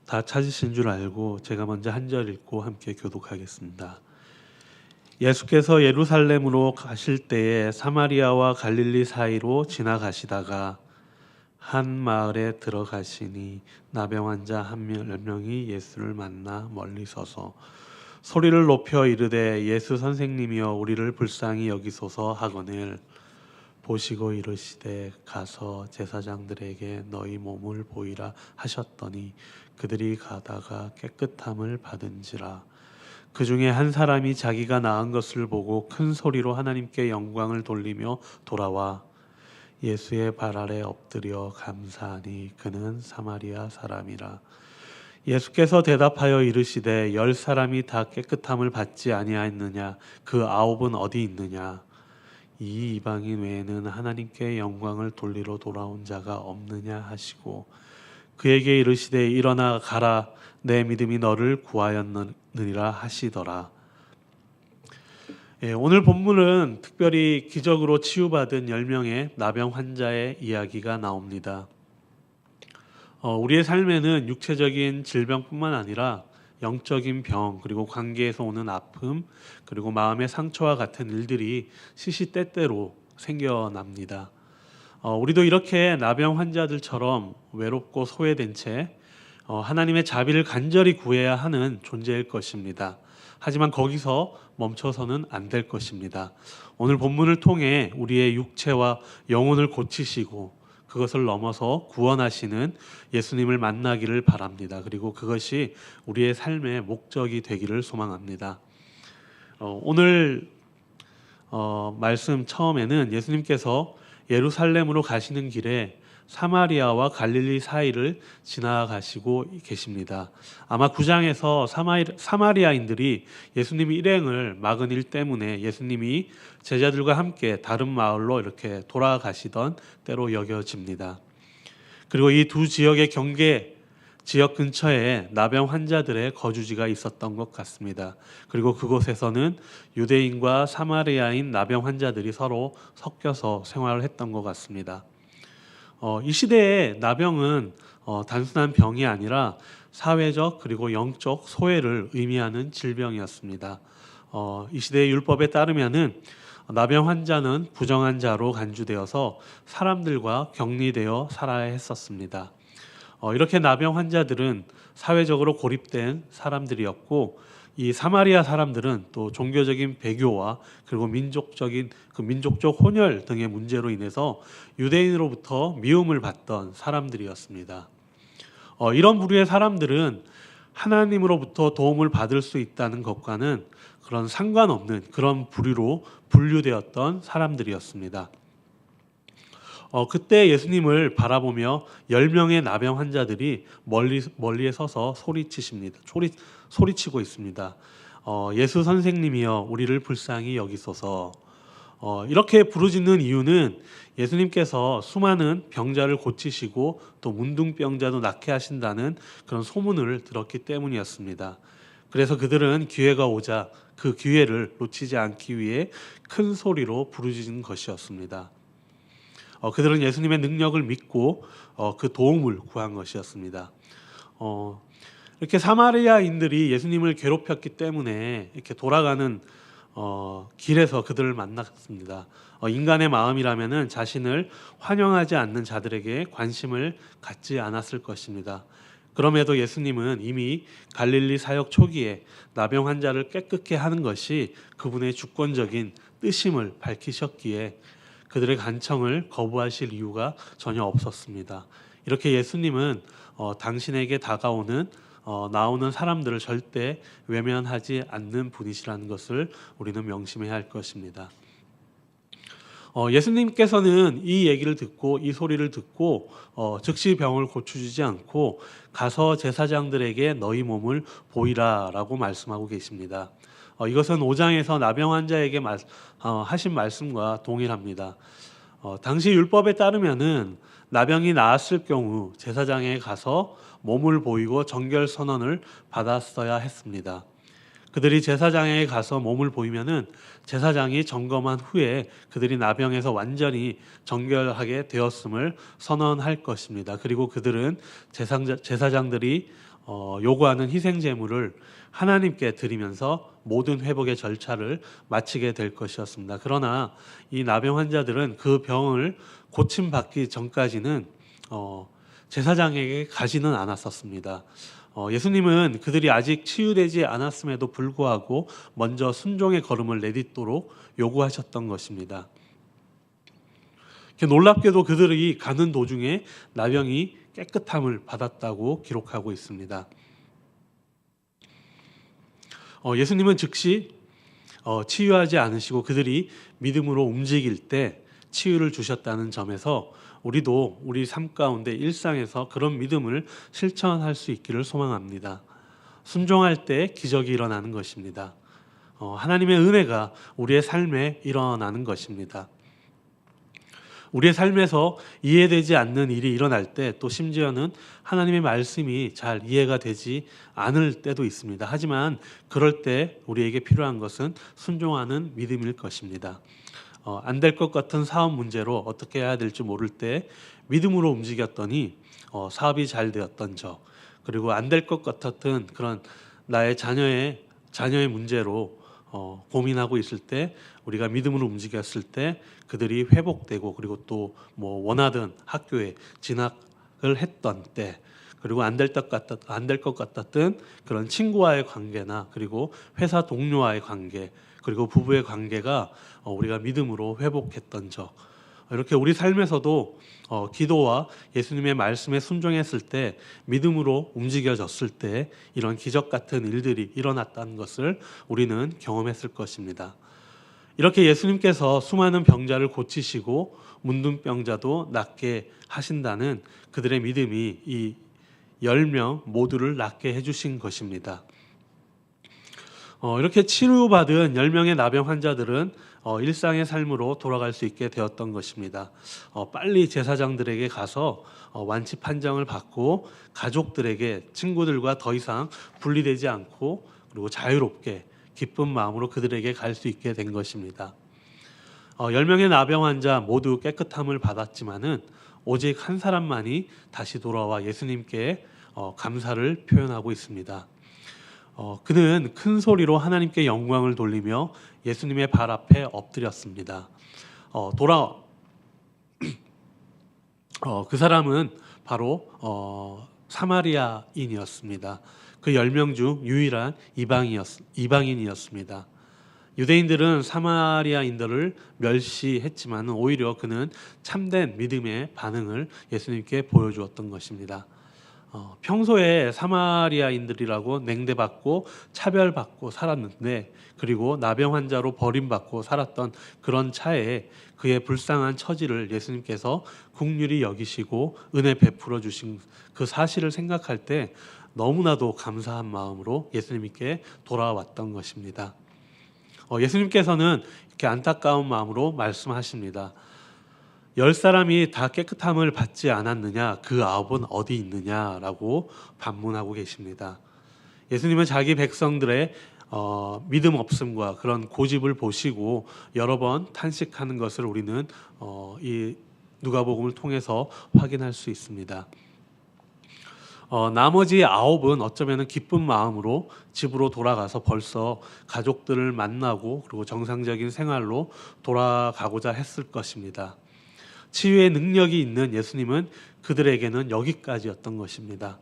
다 찾으신 줄 알고 제가 먼저 한 절 읽고 함께 교독하겠습니다. 예수께서 예루살렘으로 가실 때에 사마리아와 갈릴리 사이로 지나가시다가 한 마을에 들어가시니 나병 환자 한 명이 예수를 만나 멀리 서서 소리를 높여 이르되 예수 선생님이여 우리를 불쌍히 여기소서 하거늘 보시고 이르시되 가서 제사장들에게 너희 몸을 보이라 하셨더니 그들이 가다가 깨끗함을 받은지라. 그 중에 한 사람이 자기가 나은 것을 보고 큰 소리로 하나님께 영광을 돌리며 돌아와 예수의 발 아래 엎드려 감사하니 그는 사마리아 사람이라. 예수께서 대답하여 이르시되 10사람이 다 깨끗함을 받지 아니하였느냐? 그 9은 어디 있느냐? 이 이방인 외에는 하나님께 영광을 돌리러 돌아온 자가 없느냐 하시고 그에게 이르시되 일어나 가라 내 믿음이 너를 구하였느니라 하시더라. 오늘 본문은 특별히 기적으로 치유받은 10명의 나병 환자의 이야기가 나옵니다. 우리의 삶에는 육체적인 질병뿐만 아니라 영적인 병, 그리고 관계에서 오는 아픔, 그리고 마음의 상처와 같은 일들이 시시때때로 생겨납니다. 우리도 이렇게 나병 환자들처럼 외롭고 소외된 채 하나님의 자비를 간절히 구해야 하는 존재일 것입니다. 하지만 거기서 멈춰서는 안 될 것입니다. 오늘 본문을 통해 우리의 육체와 영혼을 고치시고 그것을 넘어서 구원하시는 예수님을 만나기를 바랍니다. 그리고 그것이 우리의 삶의 목적이 되기를 소망합니다. 오늘 말씀 처음에는 예수님께서 예루살렘으로 가시는 길에 사마리아와 갈릴리 사이를 지나가시고 계십니다. 아마 9장에서 사마리아인들이 예수님의 일행을 막은 일 때문에 예수님이 제자들과 함께 다른 마을로 이렇게 돌아가시던 때로 여겨집니다. 그리고 이 두 지역의 경계 지역 근처에 나병 환자들의 거주지가 있었던 것 같습니다. 그리고 그곳에서는 유대인과 사마리아인 나병 환자들이 서로 섞여서 생활을 했던 것 같습니다. 이 시대에 나병은 단순한 병이 아니라 사회적 그리고 영적 소외를 의미하는 질병이었습니다. 이 시대의 율법에 따르면은 나병 환자는 부정한 자로 간주되어서 사람들과 격리되어 살아야 했었습니다. 이렇게 나병 환자들은 사회적으로 고립된 사람들이었고 이 사마리아 사람들은 또 종교적인 배교와 그리고 민족적 혼혈 등의 문제로 인해서 유대인으로부터 미움을 받던 사람들이었습니다. 이런 부류의 사람들은 하나님으로부터 도움을 받을 수 있다는 것과는 그런 상관없는 그런 부류로 분류되었던 사람들이었습니다. 그때 예수님을 바라보며 10명의 나병 환자들이 멀리에 서서 소리치고 있습니다. 예수 선생님이여 우리를 불쌍히 여기소서. 이렇게 부르짖는 이유는 예수님께서 수많은 병자를 고치시고 또 문둥병자도 낫게 하신다는 그런 소문을 들었기 때문이었습니다. 그래서 그들은 기회가 오자 그 기회를 놓치지 않기 위해 큰 소리로 부르짖는 것이었습니다. 그들은 예수님의 능력을 믿고 그 도움을 구한 것이었습니다. 이렇게 사마리아인들이 예수님을 괴롭혔기 때문에 이렇게 돌아가는 길에서 그들을 만났습니다. 인간의 마음이라면은 자신을 환영하지 않는 자들에게 관심을 갖지 않았을 것입니다. 그럼에도 예수님은 이미 갈릴리 사역 초기에 나병 환자를 깨끗게 하는 것이 그분의 주권적인 뜻임을 밝히셨기에 그들의 간청을 거부하실 이유가 전혀 없었습니다. 이렇게 예수님은 당신에게 나오는 사람들을 절대 외면하지 않는 분이시라는 것을 우리는 명심해야 할 것입니다. 예수님께서는 이 얘기를 듣고 이 소리를 듣고 즉시 병을 고쳐주지 않고 가서 제사장들에게 너희 몸을 보이라라고 말씀하고 계십니다. 이것은 5장에서 나병 환자에게 하신 말씀과 동일합니다. 당시 율법에 따르면은 나병이 나았을 경우 제사장에 가서 몸을 보이고 정결 선언을 받았어야 했습니다. 그들이 제사장에게 가서 몸을 보이면은 제사장이 점검한 후에 그들이 나병에서 완전히 정결하게 되었음을 선언할 것입니다. 그리고 그들은 제사장들이 요구하는 희생 제물을 하나님께 드리면서 모든 회복의 절차를 마치게 될 것이었습니다. 그러나 이 나병 환자들은 그 병을 고침받기 전까지는 제사장에게 가지는 않았었습니다. 예수님은 그들이 아직 치유되지 않았음에도 불구하고 먼저 순종의 걸음을 내딛도록 요구하셨던 것입니다. 놀랍게도 그들이 가는 도중에 나병이 깨끗함을 받았다고 기록하고 있습니다. 예수님은 즉시 치유하지 않으시고 그들이 믿음으로 움직일 때 치유를 주셨다는 점에서 우리도 우리 삶 가운데 일상에서 그런 믿음을 실천할 수 있기를 소망합니다. 순종할 때 기적이 일어나는 것입니다. 하나님의 은혜가 우리의 삶에 일어나는 것입니다. 우리의 삶에서 이해되지 않는 일이 일어날 때 또 심지어는 하나님의 말씀이 잘 이해가 되지 않을 때도 있습니다. 하지만 그럴 때 우리에게 필요한 것은 순종하는 믿음일 것입니다. 안 될 것 같은 사업 문제로 어떻게 해야 될지 모를 때 믿음으로 움직였더니 사업이 잘 되었던 적, 그리고 안 될 것 같았던 그런 나의 자녀의 문제로 고민하고 있을 때 우리가 믿음으로 움직였을 때 그들이 회복되고, 그리고 또 뭐 원하던 학교에 진학을 했던 때, 그리고 안 될 것 같았던 그런 친구와의 관계나 그리고 회사 동료와의 관계, 그리고 부부의 관계가 우리가 믿음으로 회복했던 적, 이렇게 우리 삶에서도 기도와 예수님의 말씀에 순종했을 때, 믿음으로 움직여졌을 때 이런 기적 같은 일들이 일어났다는 것을 우리는 경험했을 것입니다. 이렇게 예수님께서 수많은 병자를 고치시고 문둥병자도 낫게 하신다는 그들의 믿음이 이 10명 모두를 낫게 해주신 것입니다. 이렇게 치료받은 10명의 나병 환자들은 일상의 삶으로 돌아갈 수 있게 되었던 것입니다. 빨리 제사장들에게 가서 완치 판정을 받고 가족들에게, 친구들과 더 이상 분리되지 않고 그리고 자유롭게 기쁜 마음으로 그들에게 갈 수 있게 된 것입니다. 10명의 나병 환자 모두 깨끗함을 받았지만은 오직 한 사람만이 다시 돌아와 예수님께 감사를 표현하고 있습니다. 그는 큰 소리로 하나님께 영광을 돌리며 예수님의 발 앞에 엎드렸습니다. 그 사람은 바로 사마리아인이었습니다. 그 10명 중 유일한 이방인이었습니다. 유대인들은 사마리아인들을 멸시했지만 오히려 그는 참된 믿음의 반응을 예수님께 보여주었던 것입니다. 평소에 사마리아인들이라고 냉대받고 차별받고 살았는데, 그리고 나병 환자로 버림받고 살았던 그런 차에 그의 불쌍한 처지를 예수님께서 긍휼히 여기시고 은혜 베풀어 주신 그 사실을 생각할 때 너무나도 감사한 마음으로 예수님께 돌아왔던 것입니다. 예수님께서는 이렇게 안타까운 마음으로 말씀하십니다. 10사람이 다 깨끗함을 받지 않았느냐? 그 9은 어디 있느냐라고 반문하고 계십니다. 예수님은 자기 백성들의 믿음 없음과 그런 고집을 보시고 여러 번 탄식하는 것을 우리는 이 누가복음을 통해서 확인할 수 있습니다. 나머지 9은 어쩌면 기쁜 마음으로 집으로 돌아가서 벌써 가족들을 만나고 그리고 정상적인 생활로 돌아가고자 했을 것입니다. 치유의 능력이 있는 예수님은 그들에게는 여기까지였던 것입니다.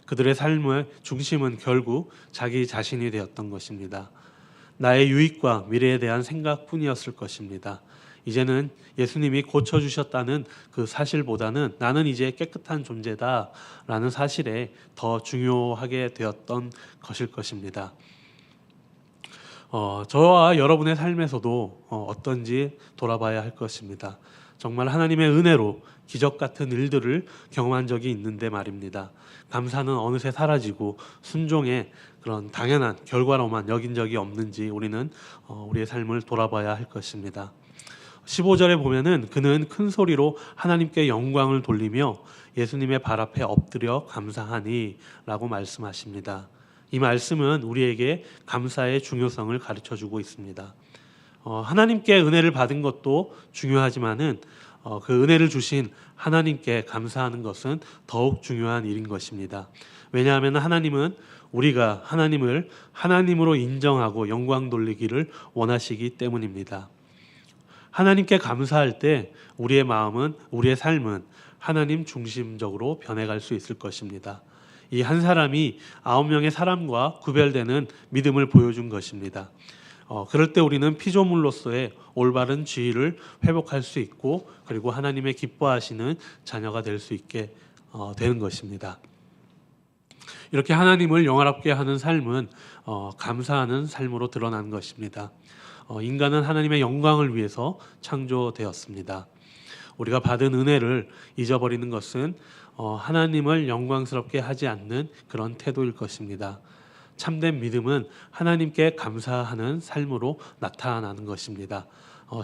그들의 삶의 중심은 결국 자기 자신이 되었던 것입니다. 나의 유익과 미래에 대한 생각뿐이었을 것입니다. 이제는 예수님이 고쳐주셨다는 그 사실보다는 나는 이제 깨끗한 존재다라는 사실에 더 중요하게 되었던 것일 것입니다. 저와 여러분의 삶에서도 어떤지 돌아봐야 할 것입니다. 정말 하나님의 은혜로 기적 같은 일들을 경험한 적이 있는데 말입니다. 감사는 어느새 사라지고 순종의 그런 당연한 결과로만 여긴 적이 없는지 우리는 우리의 삶을 돌아봐야 할 것입니다. 15절에 보면은 그는 큰 소리로 하나님께 영광을 돌리며 예수님의 발 앞에 엎드려 감사하니 라고 말씀하십니다. 이 말씀은 우리에게 감사의 중요성을 가르쳐주고 있습니다. 하나님께 은혜를 받은 것도 중요하지만은 그 은혜를 주신 하나님께 감사하는 것은 더욱 중요한 일인 것입니다. 왜냐하면 하나님은 우리가 하나님을 하나님으로 인정하고 영광 돌리기를 원하시기 때문입니다. 하나님께 감사할 때 우리의 마음은, 우리의 삶은 하나님 중심적으로 변해갈 수 있을 것입니다. 이 한 사람이 9명의 사람과 구별되는 믿음을 보여준 것입니다. 그럴 때 우리는 피조물로서의 올바른 지위를 회복할 수 있고, 그리고 하나님의 기뻐하시는 자녀가 될 수 있게 되는 것입니다. 이렇게 하나님을 영화롭게 하는 삶은 감사하는 삶으로 드러난 것입니다. 인간은 하나님의 영광을 위해서 창조되었습니다. 우리가 받은 은혜를 잊어버리는 것은 하나님을 영광스럽게 하지 않는 그런 태도일 것입니다. 참된 믿음은 하나님께 감사하는 삶으로 나타나는 것입니다.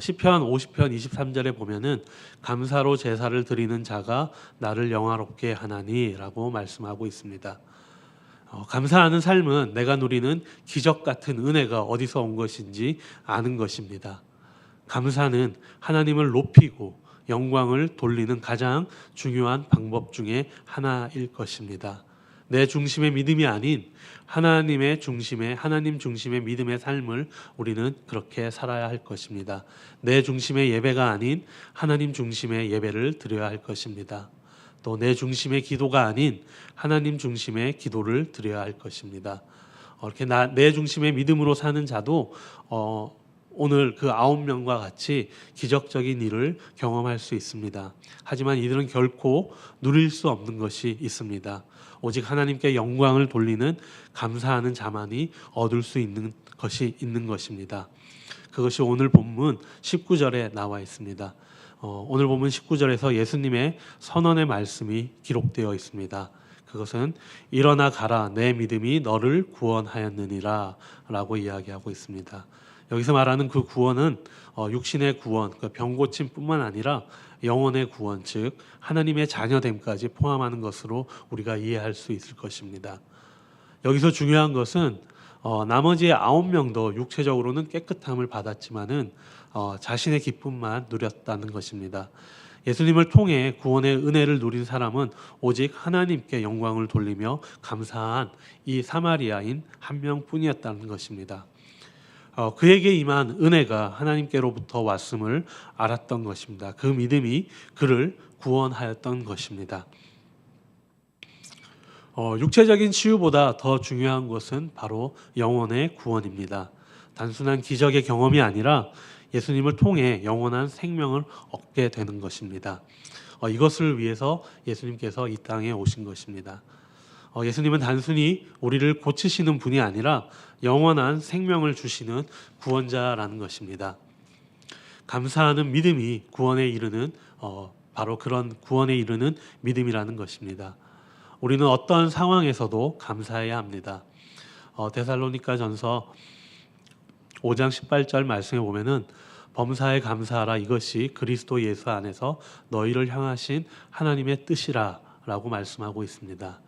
시편 50편 23절에 보면은 감사로 제사를 드리는 자가 나를 영화롭게 하나니라고 말씀하고 있습니다. 감사하는 삶은 내가 누리는 기적 같은 은혜가 어디서 온 것인지 아는 것입니다. 감사는 하나님을 높이고 영광을 돌리는 가장 중요한 방법 중에 하나일 것입니다. 내 중심의 믿음이 아닌 하나님 중심의 믿음의 삶을 우리는 그렇게 살아야 할 것입니다. 내 중심의 예배가 아닌 하나님 중심의 예배를 드려야 할 것입니다. 또 내 중심의 기도가 아닌 하나님 중심의 기도를 드려야 할 것입니다. 이렇게 내 중심의 믿음으로 사는 자도 오늘 그 9명과 같이 기적적인 일을 경험할 수 있습니다. 하지만 이들은 결코 누릴 수 없는 것이 있습니다. 오직 하나님께 영광을 돌리는 감사하는 자만이 얻을 수 있는 것이 있는 것입니다. 그것이 오늘 본문 19절에 나와 있습니다. 오늘 본문 19절에서 예수님의 선언의 말씀이 기록되어 있습니다. 그것은 일어나 가라 내 믿음이 너를 구원하였느니라 라고 이야기하고 있습니다. 여기서 말하는 그 구원은 육신의 구원, 병 고침뿐만 아니라 영혼의 구원, 즉 하나님의 자녀됨까지 포함하는 것으로 우리가 이해할 수 있을 것입니다. 여기서 중요한 것은 나머지 9명도 육체적으로는 깨끗함을 받았지만은 자신의 기쁨만 누렸다는 것입니다. 예수님을 통해 구원의 은혜를 누린 사람은 오직 하나님께 영광을 돌리며 감사한 이 사마리아인 한 명뿐이었다는 것입니다. 그에게 임한 은혜가 하나님께로부터 왔음을 알았던 것입니다. 그 믿음이 그를 구원하였던 것입니다. 육체적인 치유보다 더 중요한 것은 바로 영혼의 구원입니다. 단순한 기적의 경험이 아니라 예수님을 통해 영원한 생명을 얻게 되는 것입니다. 이것을 위해서 예수님께서 이 땅에 오신 것입니다. 예수님은 단순히 우리를 고치시는 분이 아니라 영원한 생명을 주시는 구원자라는 것입니다. 감사하는 믿음이 구원에 이르는 바로 그런 구원에 이르는 믿음이라는 것입니다. 우리는 어떤 상황에서도 감사해야 합니다. 데살로니가전서 5장 18절 말씀에 보면은 범사에 감사하라 이것이 그리스도 예수 안에서 너희를 향하신 하나님의 뜻이라 라고 말씀하고 있습니다.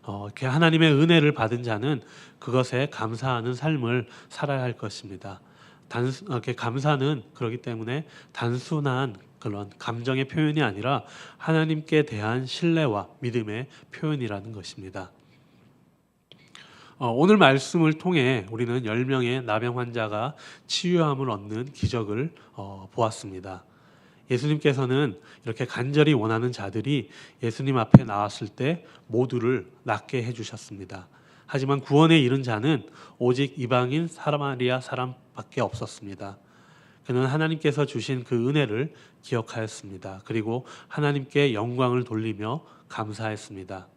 이렇게 하나님의 은혜를 받은 자는 그것에 감사하는 삶을 살아야 할 것입니다. 이렇게 감사는 그렇기 때문에 단순한 그런 감정의 표현이 아니라 하나님께 대한 신뢰와 믿음의 표현이라는 것입니다. 오늘 말씀을 통해 우리는 10명의 나병 환자가 치유함을 얻는 기적을 보았습니다. 예수님께서는 이렇게 간절히 원하는 자들이 예수님 앞에 나왔을 때 모두를 낫게 해주셨습니다. 하지만 구원에 이른 자는 오직 이방인 사마리아 사람밖에 없었습니다. 그는 하나님께서 주신 그 은혜를 기억하였습니다. 그리고 하나님께 영광을 돌리며 감사했습니다.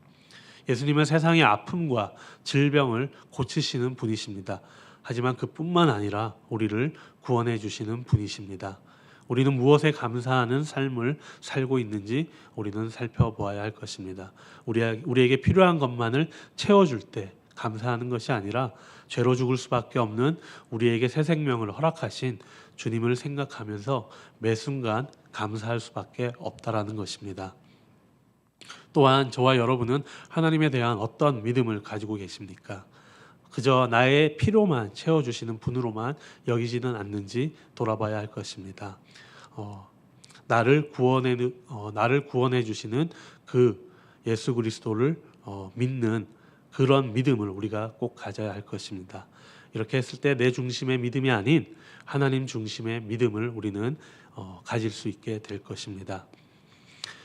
예수님은 세상의 아픔과 질병을 고치시는 분이십니다. 하지만 그뿐만 아니라 우리를 구원해 주시는 분이십니다. 우리는 무엇에 감사하는 삶을 살고 있는지 우리는 살펴보아야 할 것입니다. 우리에게 필요한 것만을 채워줄 때 감사하는 것이 아니라 죄로 죽을 수밖에 없는 우리에게 새 생명을 허락하신 주님을 생각하면서 매 순간 감사할 수밖에 없다라는 것입니다. 또한 저와 여러분은 하나님에 대한 어떤 믿음을 가지고 계십니까? 그저 나의 필요만 채워주시는 분으로만 여기지는 않는지 돌아봐야 할 것입니다. 나를 구원해 주시는 그 예수 그리스도를 믿는 그런 믿음을 우리가 꼭 가져야 할 것입니다. 이렇게 했을 때 내 중심의 믿음이 아닌 하나님 중심의 믿음을 우리는 가질 수 있게 될 것입니다.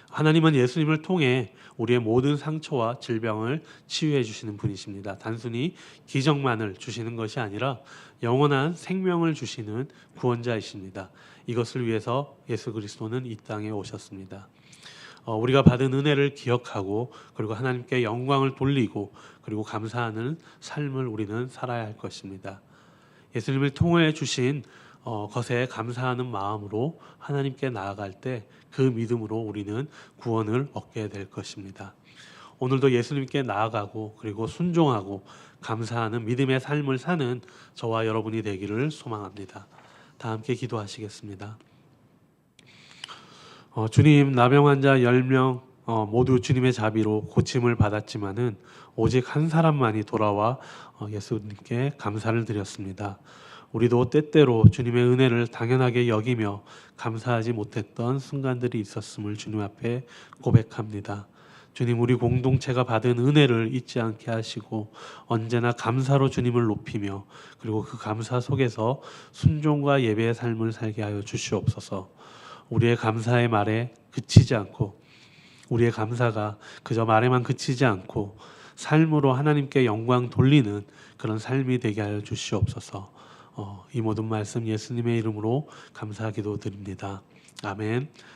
하나님은 예수님을 통해 우리의 모든 상처와 질병을 치유해 주시는 분이십니다. 단순히 기적만을 주시는 것이 아니라 영원한 생명을 주시는 구원자이십니다. 이것을 위해서 예수 그리스도는 이 땅에 오셨습니다. 우리가 받은 은혜를 기억하고 그리고 하나님께 영광을 돌리고 그리고 감사하는 삶을 우리는 살아야 할 것입니다. 예수님을 통해 주신 것에 감사하는 마음으로 하나님께 나아갈 때 그 믿음으로 우리는 구원을 얻게 될 것입니다. 오늘도 예수님께 나아가고 그리고 순종하고 감사하는 믿음의 삶을 사는 저와 여러분이 되기를 소망합니다. 다 함께 기도하시겠습니다. 주님, 나병 환자 10명 모두 주님의 자비로 고침을 받았지만은 오직 한 사람만이 돌아와 예수님께 감사를 드렸습니다. 우리도 때때로 주님의 은혜를 당연하게 여기며 감사하지 못했던 순간들이 있었음을 주님 앞에 고백합니다. 주님, 우리 공동체가 받은 은혜를 잊지 않게 하시고 언제나 감사로 주님을 높이며 그리고 그 감사 속에서 순종과 예배의 삶을 살게 하여 주시옵소서. 우리의 감사의 말에 그치지 않고 우리의 감사가 그저 말에만 그치지 않고 삶으로 하나님께 영광 돌리는 그런 삶이 되게 하여 주시옵소서. 이 모든 말씀 예수님의 이름으로 감사하기도 드립니다. 아멘.